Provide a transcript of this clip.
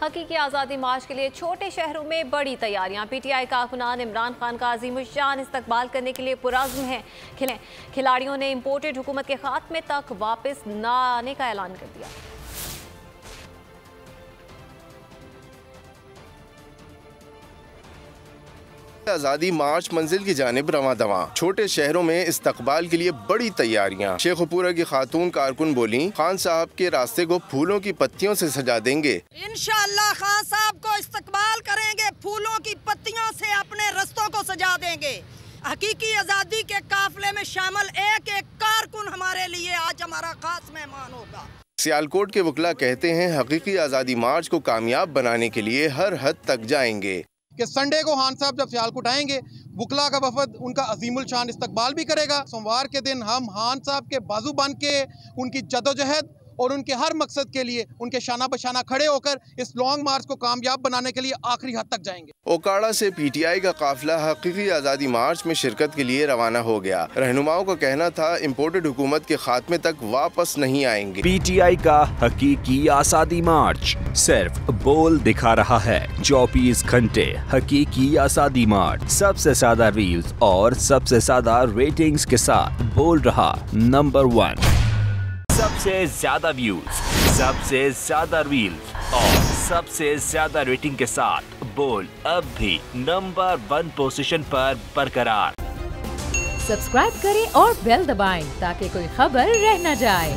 हकीकी आज़ादी मार्च के लिए छोटे शहरों में बड़ी तैयारियां। पीटीआई कारकुनान इमरान खान का अज़ीमुश्शान इस्तकबाल करने के लिए पुरज़्म हैं। खिलाड़ियों ने इम्पोर्टेड हुकूमत के खात्मे तक वापस न आने का ऐलान कर दिया। आज़ादी मार्च मंजिल की जानिब रवां दवा। छोटे शहरों में इस्तकबाल के लिए बड़ी तैयारियां। शेखुपुरा की खातून कारकुन बोली, खान साहब के रास्ते को फूलों की पत्तियों से सजा देंगे। इंशाअल्लाह खान साहब को इस्तकबाल करेंगे, फूलों की पत्तियों से अपने रास्तों को सजा देंगे। हकीकी आज़ादी के काफिले में शामिल एक एक कारकुन हमारे लिए आज हमारा खास मेहमान होगा। सियालकोट के वकला कहते हैं, हकीकी आज़ादी मार्च को कामयाब बनाने के लिए हर हद तक जाएंगे। कि संडे को खान साहब जब सियालकोट आएंगे, वकला का वफद उनका अजीमुल शान इस्तकबाल भी करेगा। सोमवार के दिन हम खान साहब के बाजू बन के उनकी जदोजहद और उनके हर मकसद के लिए उनके शाना बशाना खड़े होकर इस लॉन्ग मार्च को कामयाब बनाने के लिए आखिरी हद तक जाएंगे। ओकाड़ा से पीटीआई का काफिला हकीकी आज़ादी मार्च में शिरकत के लिए रवाना हो गया। रहनुमाओं का कहना था, इम्पोर्टेड हुकूमत के खात्मे तक वापस नहीं आएंगे। पीटीआई का हकीकी आज़ादी मार्च सिर्फ बोल दिखा रहा है। 24 घंटे हकीकी आज़ादी मार्च, सबसे ज्यादा रील्स और सबसे ज्यादा रेटिंग्स के साथ बोल रहा नंबर 1। सबसे ज्यादा व्यूज, सबसे ज्यादा रील्स और सबसे ज्यादा रेटिंग के साथ बोल अब भी नंबर 1 पोजीशन पर बरकरार। सब्सक्राइब करें और बेल दबाएं ताकि कोई खबर रह न जाए।